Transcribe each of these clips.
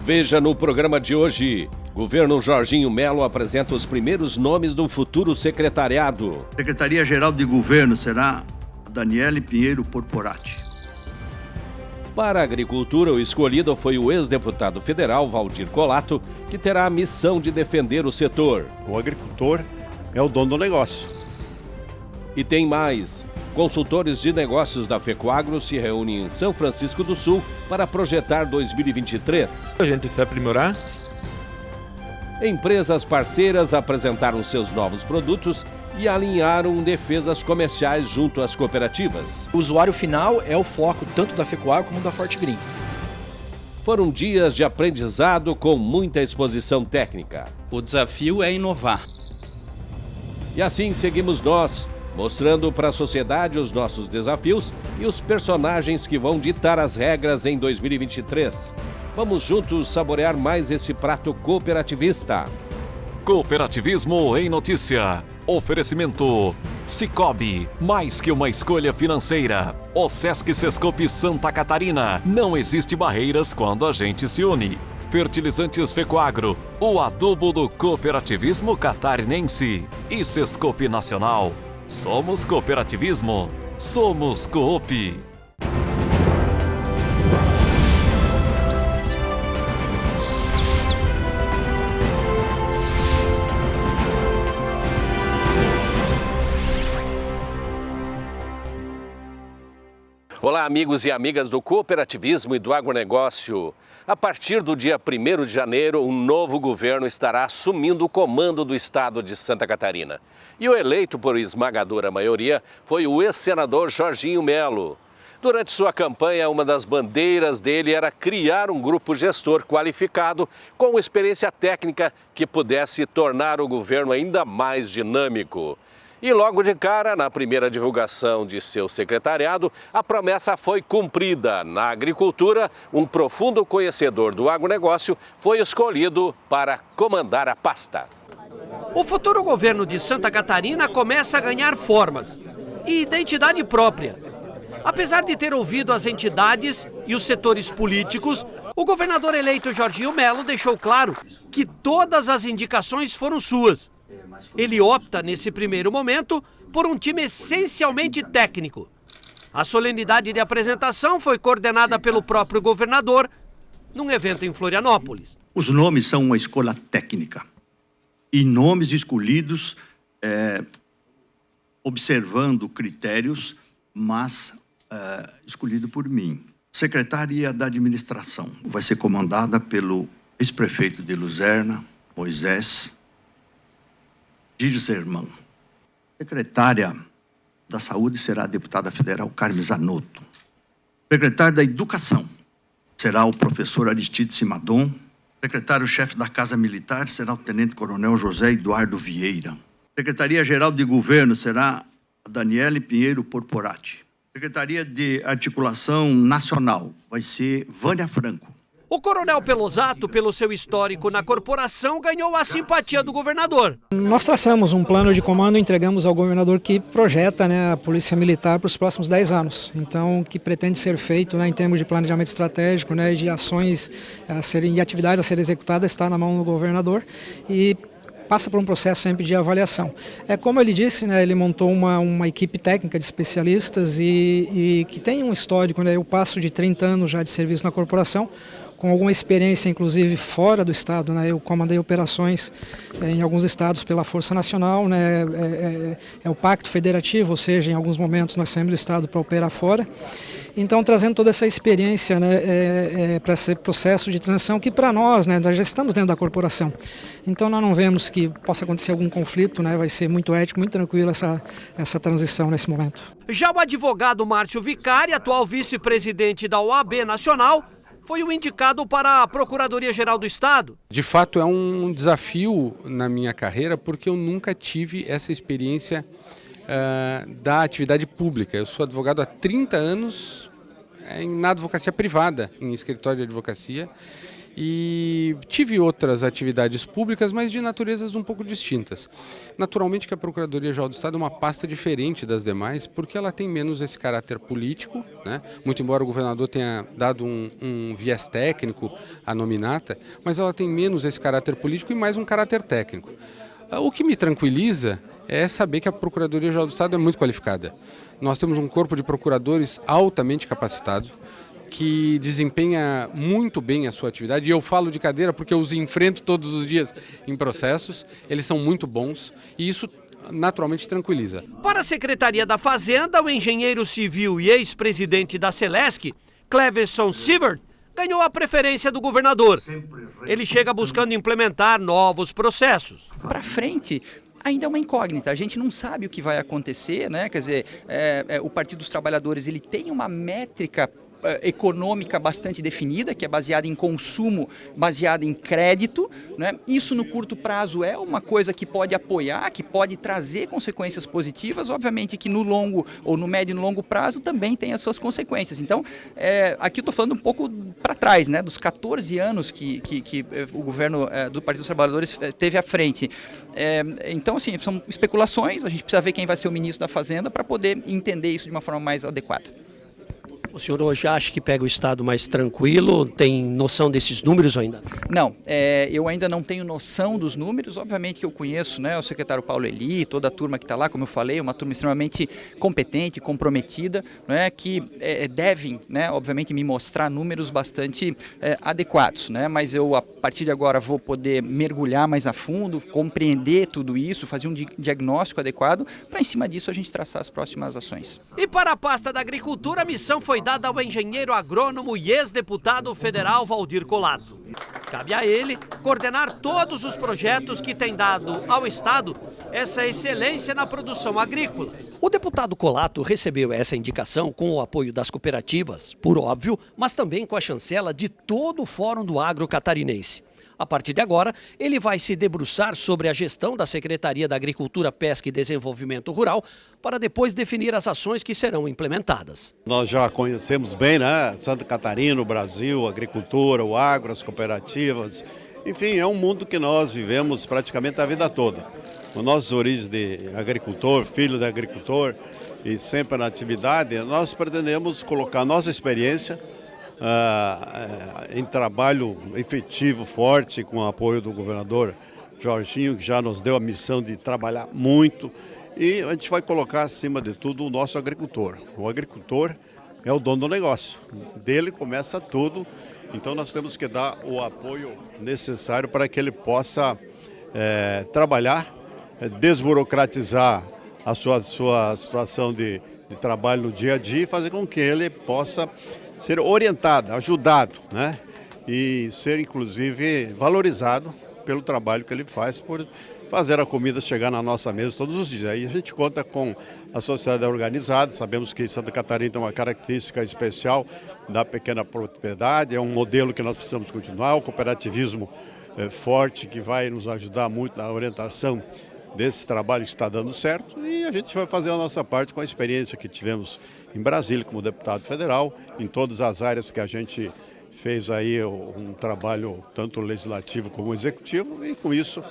Veja no programa de hoje. Governo Jorginho Melo apresenta os primeiros nomes do futuro secretariado. Secretaria-Geral de Governo será Daniele Pinheiro Porporati. Para a agricultura, o escolhido foi o ex-deputado federal Valdir Colato, que terá a missão de defender o setor. O agricultor é o dono do negócio. E tem mais. Consultores de negócios da FECOAGRO se reúnem em São Francisco do Sul para projetar 2023. A gente vai aprimorar. Empresas parceiras apresentaram seus novos produtos e alinharam defesas comerciais junto às cooperativas. O usuário final é o foco tanto da FECOAGRO como da Fortgreen. Foram dias de aprendizado com muita exposição técnica. O desafio é inovar. E assim seguimos nós, mostrando para a sociedade os nossos desafios e os personagens que vão ditar as regras em 2023. Vamos juntos saborear mais esse prato cooperativista. Cooperativismo em Notícia. Oferecimento Sicoob, mais que uma escolha financeira. O Sesc Sescope Santa Catarina. Não existe barreiras quando a gente se une. Fertilizantes FECOAGRO, o adubo do cooperativismo catarinense. E Sescope Nacional. Somos cooperativismo. Somos Coop. Olá, amigos e amigas do cooperativismo e do agronegócio. A partir do dia 1º de janeiro, um novo governo estará assumindo o comando do estado de Santa Catarina. E o eleito por esmagadora maioria foi o ex-senador Jorginho Melo. Durante sua campanha, uma das bandeiras dele era criar um grupo gestor qualificado com experiência técnica que pudesse tornar o governo ainda mais dinâmico. E logo de cara, na primeira divulgação de seu secretariado, a promessa foi cumprida. Na agricultura, um profundo conhecedor do agronegócio foi escolhido para comandar a pasta. O futuro governo de Santa Catarina começa a ganhar formas e identidade própria. Apesar de ter ouvido as entidades e os setores políticos, o governador eleito Jorginho Melo deixou claro que todas as indicações foram suas. Ele opta, nesse primeiro momento, por um time essencialmente técnico. A solenidade de apresentação foi coordenada pelo próprio governador, num evento em Florianópolis. Os nomes são uma escolha técnica. E nomes escolhidos observando critérios, mas escolhido por mim. Secretaria da Administração vai ser comandada pelo ex-prefeito de Luzerna, Moisés Girserman. Secretária da Saúde será a deputada federal Carmen Zanotto. Secretário da Educação será o professor Aristide Simadon. Secretário-chefe da Casa Militar será o tenente-coronel José Eduardo Vieira. Secretaria-Geral de Governo será a Daniele Pinheiro Porporati. Secretaria de Articulação Nacional vai ser Vânia Franco. O coronel Pelosato, pelo seu histórico na corporação, ganhou a simpatia do governador. Nós traçamos um plano de comando e entregamos ao governador que projeta, a Polícia Militar para os próximos 10 anos. Então, o que pretende ser feito em termos de planejamento estratégico, de ações e atividades a serem executadas, está na mão do governador e passa por um processo sempre de avaliação. Como ele disse, ele montou uma equipe técnica de especialistas e que tem um histórico, eu passo de 30 anos já de serviço na corporação, com alguma experiência, inclusive, fora do Estado. Eu comandei operações em alguns estados pela Força Nacional, é o Pacto Federativo, ou seja, em alguns momentos nós saímos do Estado para operar fora. Então, trazendo toda essa experiência para esse processo de transição, que para nós, nós já estamos dentro da corporação. Então, nós não vemos que possa acontecer algum conflito, vai ser muito ético, muito tranquilo essa transição nesse momento. Já o advogado Márcio Vicari, atual vice-presidente da OAB Nacional, foi o indicado para a Procuradoria-Geral do Estado. De fato, é um desafio na minha carreira, porque eu nunca tive essa experiência da atividade pública. Eu sou advogado há 30 anos na advocacia privada, em escritório de advocacia, E tive outras atividades públicas, mas de naturezas um pouco distintas. Naturalmente que a Procuradoria-Geral do Estado é uma pasta diferente das demais, porque ela tem menos esse caráter político, né? Muito embora o governador tenha dado um viés técnico à nominata, mas ela tem menos esse caráter político e mais um caráter técnico. O que me tranquiliza é saber que a Procuradoria-Geral do Estado é muito qualificada. Nós temos um corpo de procuradores altamente capacitado, que desempenha muito bem a sua atividade, e eu falo de cadeira porque eu os enfrento todos os dias em processos, eles são muito bons e isso naturalmente tranquiliza. Para a Secretaria da Fazenda, o engenheiro civil e ex-presidente da Celesc, Cleverson Sievert, ganhou a preferência do governador. Ele chega buscando implementar novos processos. Para frente, ainda é uma incógnita, a gente não sabe o que vai acontecer, né? Quer dizer, o Partido dos Trabalhadores ele tem uma métrica econômica bastante definida, que é baseada em consumo, baseada em crédito, né? Isso no curto prazo é uma coisa que pode apoiar, que pode trazer consequências positivas, obviamente que no longo ou no médio e no longo prazo também tem as suas consequências. Então, aqui eu estou falando um pouco para trás, né? Dos 14 anos que o governo do Partido dos Trabalhadores teve à frente. Então, assim, são especulações, a gente precisa ver quem vai ser o ministro da Fazenda para poder entender isso de uma forma mais adequada. O senhor hoje acha que pega o Estado mais tranquilo? Tem noção desses números ou ainda? Não, eu ainda não tenho noção dos números. Obviamente que eu conheço, né, o secretário Paulo Eli, toda a turma que está lá, como eu falei, uma turma extremamente competente, comprometida, né, que devem, né, obviamente, me mostrar números bastante adequados. Né, mas eu, a partir de agora, vou poder mergulhar mais a fundo, compreender tudo isso, fazer um diagnóstico adequado, para em cima disso a gente traçar as próximas ações. E para a pasta da Agricultura, a missão foi dada ao engenheiro agrônomo e ex-deputado federal Valdir Colato. Cabe a ele coordenar todos os projetos que têm dado ao Estado essa excelência na produção agrícola. O deputado Colato recebeu essa indicação com o apoio das cooperativas, por óbvio, mas também com a chancela de todo o Fórum do Agro Catarinense. A partir de agora, ele vai se debruçar sobre a gestão da Secretaria da Agricultura, Pesca e Desenvolvimento Rural para depois definir as ações que serão implementadas. Nós já conhecemos bem, né? Santa Catarina, o Brasil, a agricultura, o agro, as cooperativas. Enfim, é um mundo que nós vivemos praticamente a vida toda. Com nossas origens de agricultor, filho de agricultor e sempre na atividade, nós pretendemos colocar nossa experiência em trabalho efetivo, forte, com o apoio do governador Jorginho, que já nos deu a missão de trabalhar muito, e a gente vai colocar acima de tudo o nosso agricultor. O agricultor é o dono do negócio, dele começa tudo, então nós temos que dar o apoio necessário para que ele possa trabalhar, desburocratizar a sua situação de trabalho no dia a dia e fazer com que ele possa ser orientado, ajudado, né? E ser, inclusive, valorizado pelo trabalho que ele faz por fazer a comida chegar na nossa mesa todos os dias. Aí a gente conta com a sociedade organizada, sabemos que Santa Catarina tem uma característica especial da pequena propriedade, é um modelo que nós precisamos continuar, o cooperativismo forte que vai nos ajudar muito na orientação desse trabalho que está dando certo, e a gente vai fazer a nossa parte com a experiência que tivemos em Brasília como deputado federal, em todas as áreas que a gente fez aí um trabalho tanto legislativo como executivo, e com isso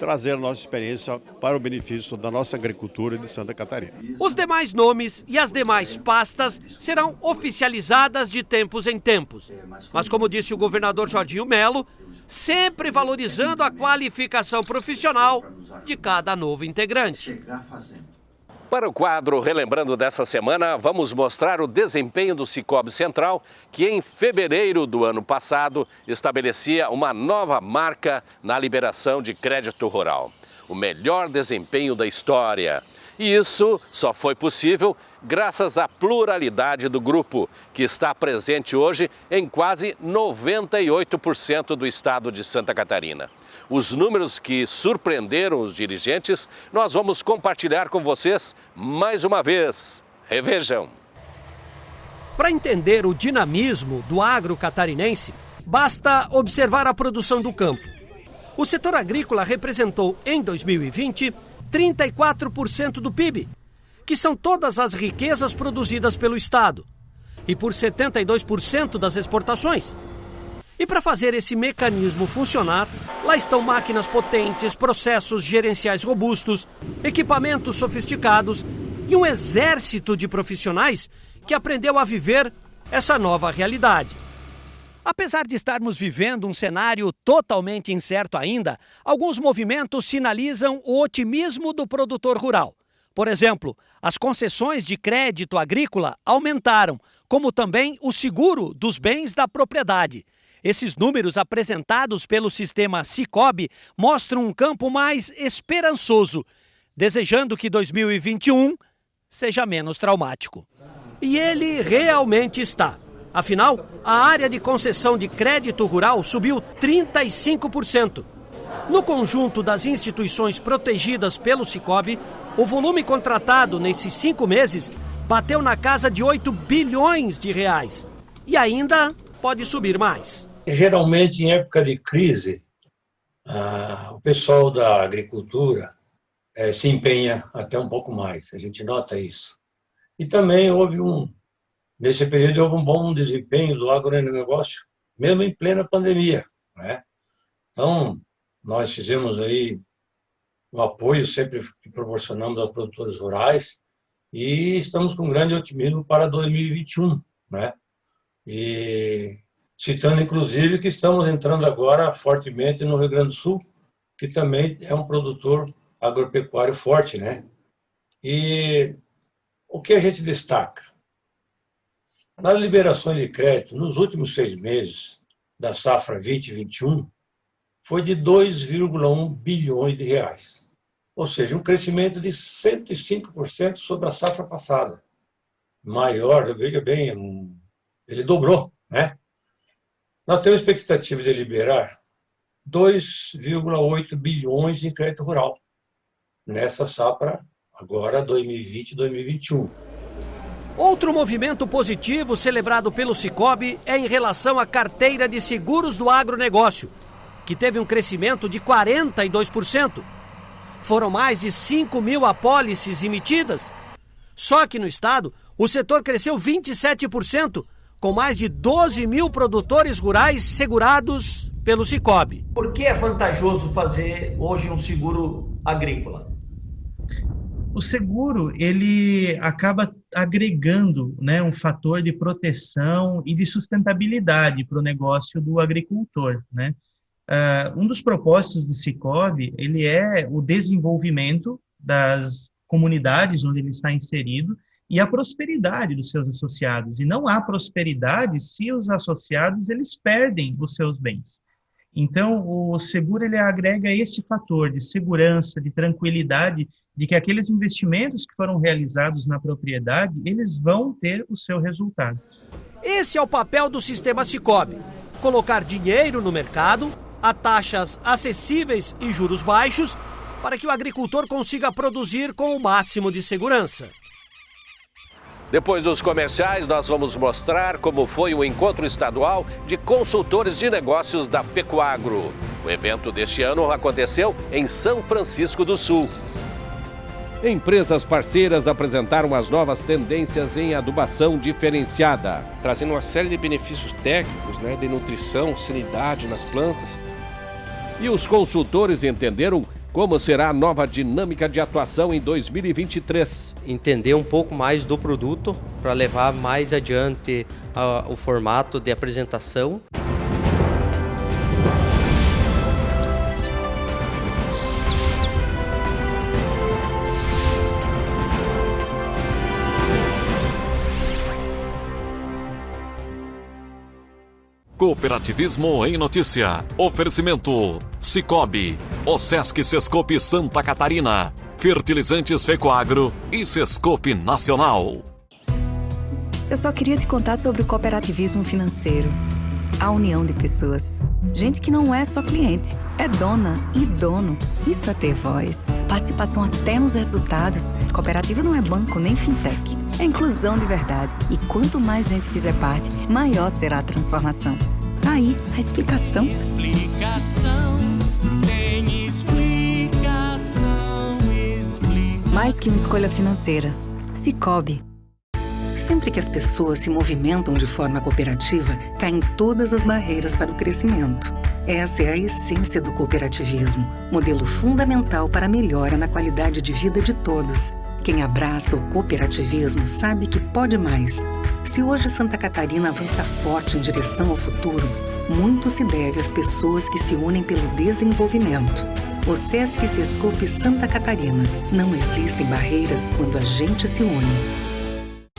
trazer a nossa experiência para o benefício da nossa agricultura de Santa Catarina. Os demais nomes e as demais pastas serão oficializadas de tempos em tempos. Mas como disse o governador Jorginho Melo, sempre valorizando a qualificação profissional de cada novo integrante. Para o quadro Relembrando dessa semana, vamos mostrar o desempenho do Sicoob Central, que em fevereiro do ano passado estabelecia uma nova marca na liberação de crédito rural. O melhor desempenho da história. E isso só foi possível graças à pluralidade do grupo, que está presente hoje em quase 98% do estado de Santa Catarina. Os números que surpreenderam os dirigentes, nós vamos compartilhar com vocês mais uma vez. Revejam. Para entender o dinamismo do agro catarinense, basta observar a produção do campo. O setor agrícola representou, em 2020, 34% do PIB, que são todas as riquezas produzidas pelo Estado, e por 72% das exportações. E para fazer esse mecanismo funcionar, lá estão máquinas potentes, processos gerenciais robustos, equipamentos sofisticados e um exército de profissionais que aprendeu a viver essa nova realidade. Apesar de estarmos vivendo um cenário totalmente incerto ainda, alguns movimentos sinalizam o otimismo do produtor rural. Por exemplo, as concessões de crédito agrícola aumentaram, como também o seguro dos bens da propriedade. Esses números apresentados pelo sistema Sicobi mostram um campo mais esperançoso, desejando que 2021 seja menos traumático. E ele realmente está. Afinal, a área de concessão de crédito rural subiu 35%. No conjunto das instituições protegidas pelo Sicobi, o volume contratado nesses 5 meses bateu na casa de 8 bilhões de reais. E ainda pode subir mais. Geralmente, em época de crise, o pessoal da agricultura se empenha até um pouco mais. A gente nota isso. E também nesse período houve um bom desempenho do agronegócio, mesmo em plena pandemia, né? Então, nós fizemos aí o apoio sempre que proporcionamos aos produtores rurais e estamos com grande otimismo para 2021, né? E citando, inclusive, que estamos entrando agora fortemente no Rio Grande do Sul, que também é um produtor agropecuário forte, né? E o que a gente destaca? Nas liberações de crédito, nos últimos 6 meses da safra 2021, foi de 2,1 bilhões de reais. Ou seja, um crescimento de 105% sobre a safra passada. Maior, veja bem, ele dobrou, né? Nós temos expectativa de liberar 2,8 bilhões em crédito rural nessa safra agora 2020-2021. Outro movimento positivo celebrado pelo Sicobi é em relação à carteira de seguros do agronegócio, que teve um crescimento de 42%. Foram mais de 5 mil apólices emitidas. Só que no estado, o setor cresceu 27%, com mais de 12 mil produtores rurais segurados pelo Sicobi. Por que é vantajoso fazer hoje um seguro agrícola? O seguro, ele acaba agregando, né, um fator de proteção e de sustentabilidade para o negócio do agricultor, né? Um dos propósitos do Sicobi, ele é o desenvolvimento das comunidades onde ele está inserido e a prosperidade dos seus associados. E não há prosperidade se os associados eles perdem os seus bens. Então, o seguro ele agrega esse fator de segurança, de tranquilidade, de que aqueles investimentos que foram realizados na propriedade, eles vão ter o seu resultado. Esse é o papel do sistema Sicobi: colocar dinheiro no mercado a taxas acessíveis e juros baixos para que o agricultor consiga produzir com o máximo de segurança. Depois dos comerciais, nós vamos mostrar como foi o encontro estadual de consultores de negócios da FECOAGRO. O evento deste ano aconteceu em São Francisco do Sul. Empresas parceiras apresentaram as novas tendências em adubação diferenciada, trazendo uma série de benefícios técnicos, né, de nutrição, sanidade nas plantas. E os consultores entenderam como será a nova dinâmica de atuação em 2023. Entender um pouco mais do produto para levar mais adiante o formato de apresentação. Cooperativismo em Notícia. Oferecimento: Sicobi, Osesc Sescope Santa Catarina, Fertilizantes FECOAGRO e Sescope Nacional. Eu só queria te contar sobre o cooperativismo financeiro. A união de pessoas. Gente que não é só cliente, é dona e dono. Isso é ter voz. Participação até nos resultados. Cooperativa não é banco nem fintech. É inclusão de verdade. E quanto mais gente fizer parte, maior será a transformação. Aí, a explicação. Tem explicação. Mais que uma escolha financeira. Sicobi. Sempre que as pessoas se movimentam de forma cooperativa, caem todas as barreiras para o crescimento. Essa é a essência do cooperativismo, modelo fundamental para a melhora na qualidade de vida de todos. Quem abraça o cooperativismo sabe que pode mais. Se hoje Santa Catarina avança forte em direção ao futuro, muito se deve às pessoas que se unem pelo desenvolvimento. O Sesc Sescope Santa Catarina. Não existem barreiras quando a gente se une.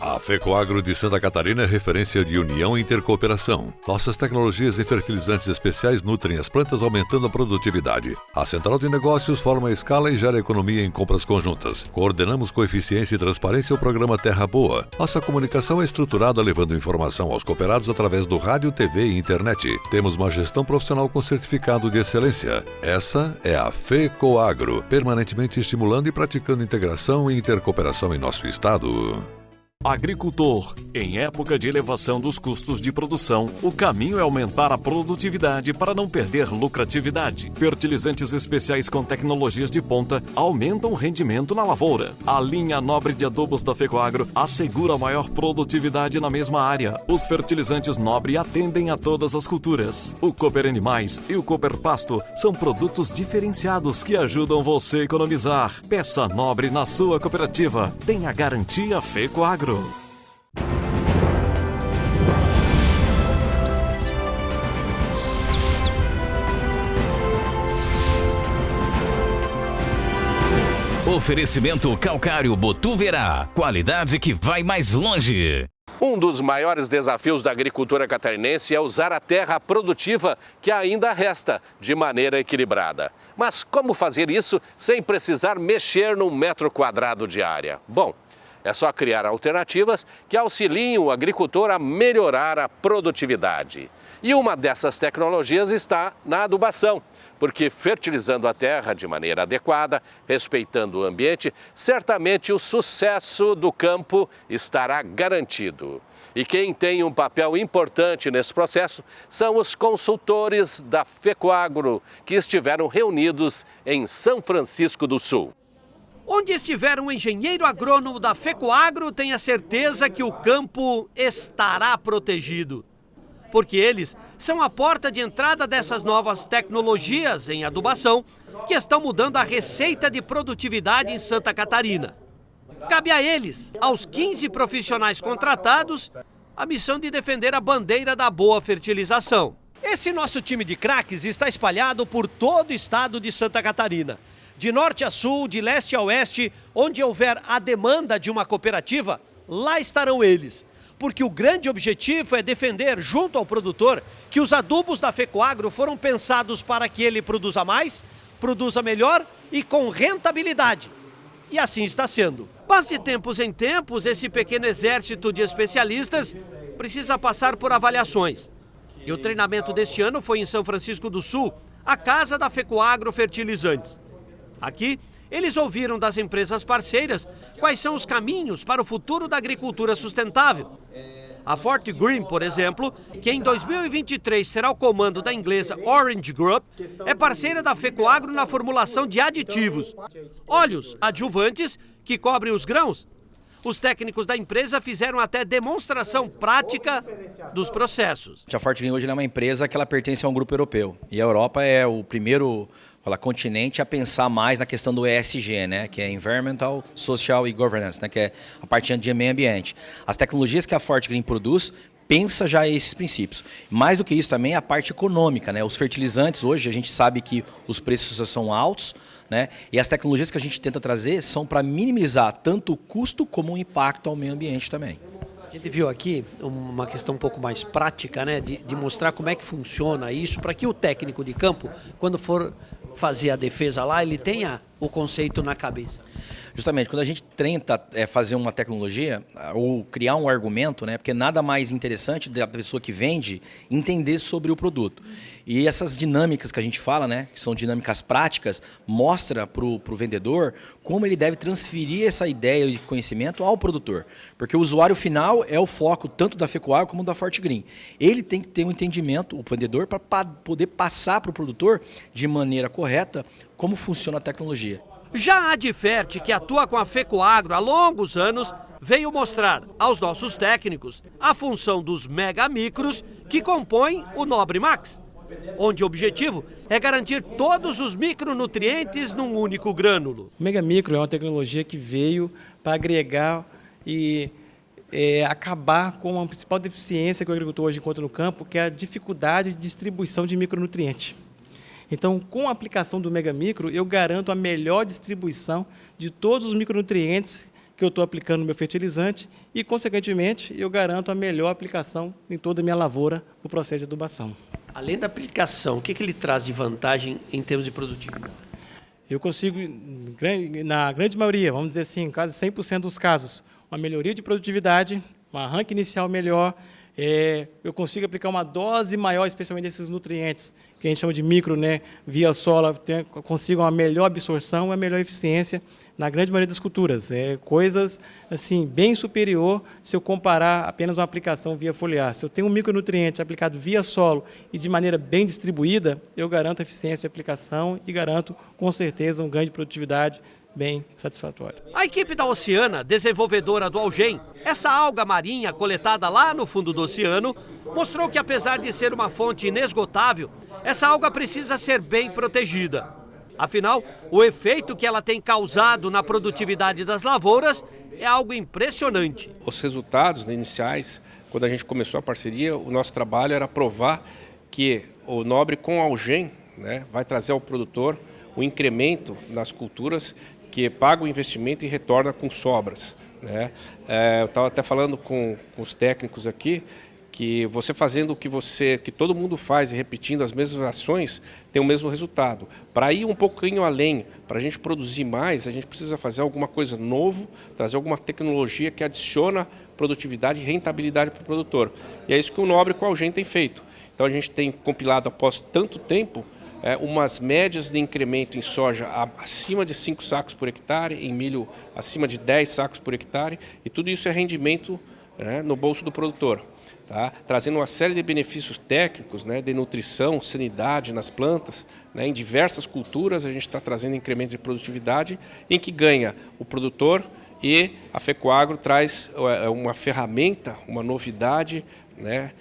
A FECOAGRO de Santa Catarina é referência de união e intercooperação. Nossas tecnologias e fertilizantes especiais nutrem as plantas, aumentando a produtividade. A Central de Negócios forma a escala e gera economia em compras conjuntas. Coordenamos com eficiência e transparência o programa Terra Boa. Nossa comunicação é estruturada levando informação aos cooperados através do rádio, TV e internet. Temos uma gestão profissional com certificado de excelência. Essa é a FECOAGRO, permanentemente estimulando e praticando integração e intercooperação em nosso estado. Agricultor. Em época de elevação dos custos de produção, o caminho é aumentar a produtividade para não perder lucratividade. Fertilizantes especiais com tecnologias de ponta aumentam o rendimento na lavoura. A linha nobre de adubos da FECOAGRO assegura maior produtividade na mesma área. Os fertilizantes nobre atendem a todas as culturas. O Cooper Animais e o Cooper Pasto são produtos diferenciados que ajudam você a economizar. Peça nobre na sua cooperativa. Tenha garantia FECOAGRO. Oferecimento Calcário Botuverá. Qualidade que vai mais longe. Um dos maiores desafios da agricultura catarinense é usar a terra produtiva que ainda resta de maneira equilibrada. Mas como fazer isso sem precisar mexer num metro quadrado de área? Bom, é só criar alternativas que auxiliem o agricultor a melhorar a produtividade. E uma dessas tecnologias está na adubação, porque fertilizando a terra de maneira adequada, respeitando o ambiente, certamente o sucesso do campo estará garantido. E quem tem um papel importante nesse processo são os consultores da FECOAGRO, que estiveram reunidos em São Francisco do Sul. Onde estiver um engenheiro agrônomo da FECOAGRO, tenha certeza que o campo estará protegido. Porque eles são a porta de entrada dessas novas tecnologias em adubação que estão mudando a receita de produtividade em Santa Catarina. Cabe a eles, aos 15 profissionais contratados, a missão de defender a bandeira da boa fertilização. Esse nosso time de craques está espalhado por todo o estado de Santa Catarina. De norte a sul, de leste a oeste, onde houver a demanda de uma cooperativa, lá estarão eles. Porque o grande objetivo é defender, junto ao produtor, que os adubos da FECOAGRO foram pensados para que ele produza mais, produza melhor e com rentabilidade. E assim está sendo. Mas de tempos em tempos, esse pequeno exército de especialistas precisa passar por avaliações. E o treinamento deste ano foi em São Francisco do Sul, a casa da FECOAGRO Fertilizantes. Aqui, eles ouviram das empresas parceiras quais são os caminhos para o futuro da agricultura sustentável. A Forte Green, por exemplo, que em 2023 será o comando da inglesa Orange Group, é parceira da FECOAGRO na formulação de aditivos, óleos adjuvantes que cobrem os grãos. Os técnicos da empresa fizeram até demonstração prática dos processos. A Forte Green hoje é uma empresa que ela pertence a um grupo europeu. E a Europa é o primeiro continente a pensar mais na questão do ESG, né, que é Environmental, Social e Governance, né, que é a parte de meio ambiente. As tecnologias que a Forte Green produz pensa já esses princípios. Mais do que isso também a parte econômica, né? Os fertilizantes hoje a gente sabe que os preços são altos, né? E as tecnologias que a gente tenta trazer são para minimizar tanto o custo como o impacto ao meio ambiente também. A gente viu aqui uma questão um pouco mais prática, né, de mostrar como é que funciona isso, para que o técnico de campo, quando for fazer a defesa lá, ele tenha o conceito na cabeça. Justamente, quando a gente tenta fazer uma tecnologia ou criar um argumento, né, porque nada mais interessante da pessoa que vende entender sobre o produto. E essas dinâmicas que a gente fala, né, que são dinâmicas práticas, mostra para o vendedor como ele deve transferir essa ideia de conhecimento ao produtor. Porque o usuário final é o foco tanto da FECOAGRO como da Forte Green. Ele tem que ter um entendimento, o vendedor, para poder passar para o produtor de maneira correta como funciona a tecnologia. Já a Adfert, que atua com a FECOAGRO há longos anos, veio mostrar aos nossos técnicos a função dos megamicros que compõem o Nobre Max, onde o objetivo é garantir todos os micronutrientes num único grânulo. O megamicro é uma tecnologia que veio para agregar e acabar com a principal deficiência que o agricultor hoje encontra no campo, que é a dificuldade de distribuição de micronutrientes. Então, com a aplicação do megamicro, eu garanto a melhor distribuição de todos os micronutrientes que eu estou aplicando no meu fertilizante e, consequentemente, eu garanto a melhor aplicação em toda a minha lavoura no processo de adubação. Além da aplicação, o que ele traz de vantagem em termos de produtividade? Eu consigo, na grande maioria, vamos dizer assim, quase 100% dos casos, uma melhoria de produtividade, um arranque inicial melhor, eu consigo aplicar uma dose maior, especialmente desses nutrientes, que a gente chama de micro, né, via solo, consigo uma melhor absorção e uma melhor eficiência na grande maioria das culturas. Coisas assim, bem superior se eu comparar apenas uma aplicação via foliar. Se eu tenho um micronutriente aplicado via solo e de maneira bem distribuída, eu garanto a eficiência de aplicação e garanto, com certeza, um ganho de produtividade bem satisfatório. A equipe da Oceana, desenvolvedora do Algem, essa alga marinha coletada lá no fundo do oceano, mostrou que, apesar de ser uma fonte inesgotável, essa alga precisa ser bem protegida. Afinal, o efeito que ela tem causado na produtividade das lavouras é algo impressionante. Os resultados iniciais, quando a gente começou a parceria, o nosso trabalho era provar que o Nobre com Algem, né, vai trazer ao produtor o incremento nas culturas que paga o investimento e retorna com sobras, né? Eu estava até falando com os técnicos aqui que você fazendo o que todo mundo faz e repetindo as mesmas ações tem o mesmo resultado. Para ir um pouquinho além, para a gente produzir mais, a gente precisa fazer alguma coisa novo, trazer alguma tecnologia que adiciona produtividade e rentabilidade para o produtor. E é isso que o Nobre com a Algem tem feito. Então a gente tem compilado após tanto tempo umas médias de incremento em soja acima de 5 sacos por hectare, em milho acima de 10 sacos por hectare, e tudo isso é rendimento, né, no bolso do produtor. Tá? Trazendo uma série de benefícios técnicos, né, de nutrição, sanidade nas plantas, né, em diversas culturas a gente está trazendo incremento de produtividade em que ganha o produtor, e a FECOAGRO traz uma ferramenta, uma novidade, né,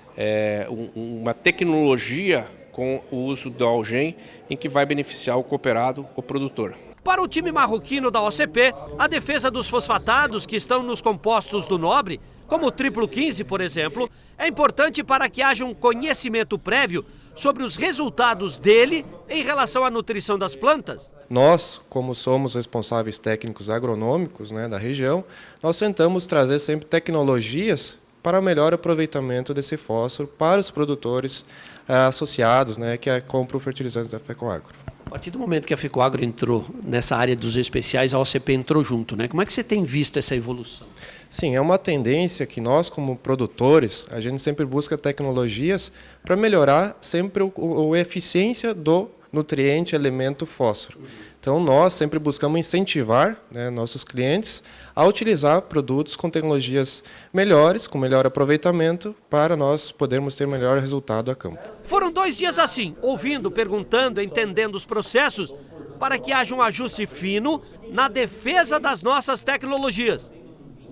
uma tecnologia com o uso do Algem em que vai beneficiar o cooperado, o produtor. Para o time marroquino da OCP, a defesa dos fosfatados que estão nos compostos do Nobre, como o triplo 15, por exemplo, é importante para que haja um conhecimento prévio sobre os resultados dele em relação à nutrição das plantas. Nós, como somos responsáveis técnicos agronômicos, né, da região, nós tentamos trazer sempre tecnologias para melhor aproveitamento desse fósforo para os produtores associados, né, que compram fertilizantes da FECOAGRO. A partir do momento que a FECOAGRO entrou nessa área dos especiais, a OCP entrou junto, né? Como é que você tem visto essa evolução? Sim, é uma tendência que nós, como produtores, a gente sempre busca tecnologias para melhorar sempre a eficiência do nutriente, elemento fósforo. Então, nós sempre buscamos incentivar, né, nossos clientes a utilizar produtos com tecnologias melhores, com melhor aproveitamento, para nós podermos ter melhor resultado a campo. Foram 2 dias assim, ouvindo, perguntando, entendendo os processos, para que haja um ajuste fino na defesa das nossas tecnologias.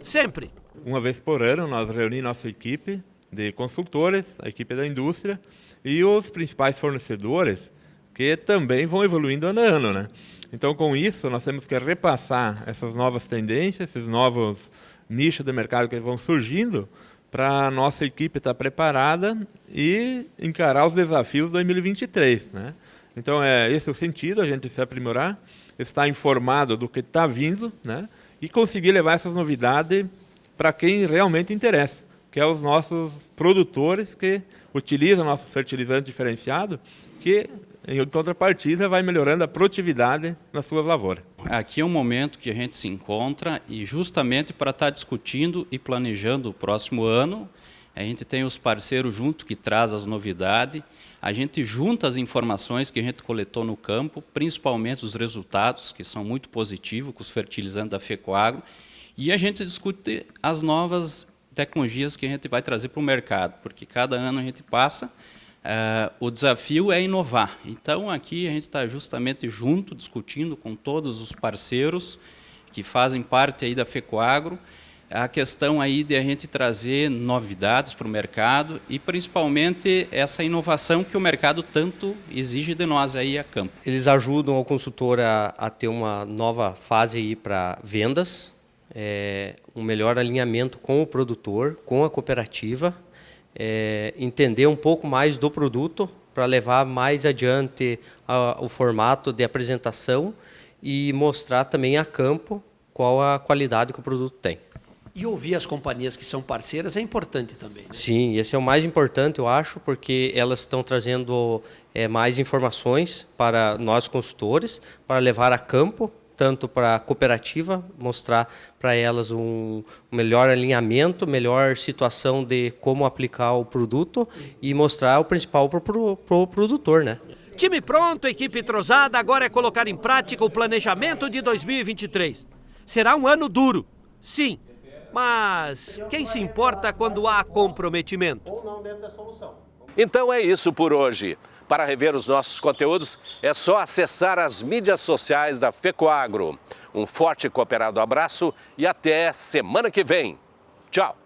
Sempre. Uma vez por ano, nós reunimos nossa equipe de consultores, a equipe da indústria e os principais fornecedores, que também vão evoluindo ano a ano, né? Então, com isso, nós temos que repassar essas novas tendências, esses novos nichos de mercado que vão surgindo, para a nossa equipe estar preparada e encarar os desafios de 2023, né? Então, esse é o sentido, a gente se aprimorar, estar informado do que está vindo, né? E conseguir levar essas novidades para quem realmente interessa, que é os nossos produtores que utilizam nosso fertilizante diferenciado, que em contrapartida vai melhorando a produtividade nas suas lavouras. Aqui é um momento que a gente se encontra e justamente para estar discutindo e planejando o próximo ano, a gente tem os parceiros junto que traz as novidades, a gente junta as informações que a gente coletou no campo, principalmente os resultados, que são muito positivos com os fertilizantes da FECOAGRO, e a gente discute as novas tecnologias que a gente vai trazer para o mercado, porque cada ano a gente passa, O desafio é inovar. Então, aqui a gente está justamente junto, discutindo com todos os parceiros que fazem parte aí da FECOAGRO, a questão aí de a gente trazer novidades para o mercado e, principalmente, essa inovação que o mercado tanto exige de nós aí a campo. Eles ajudam o consultor a ter uma nova fase aí para vendas, um melhor alinhamento com o produtor, com a cooperativa, entender um pouco mais do produto para levar mais adiante o formato de apresentação e mostrar também a campo qual a qualidade que o produto tem. E ouvir as companhias que são parceiras é importante também, né? Sim, esse é o mais importante, eu acho, porque elas estão trazendo mais informações para nós consultores, para levar a campo, tanto para a cooperativa, mostrar para elas um melhor alinhamento, melhor situação de como aplicar o produto e mostrar o principal para o produtor, né? Time pronto, equipe entrosada, agora é colocar em prática o planejamento de 2023. Será um ano duro, sim, mas quem se importa quando há comprometimento? Então é isso por hoje. Para rever os nossos conteúdos, é só acessar as mídias sociais da FECOAGRO. Um forte e cooperado abraço e até semana que vem. Tchau!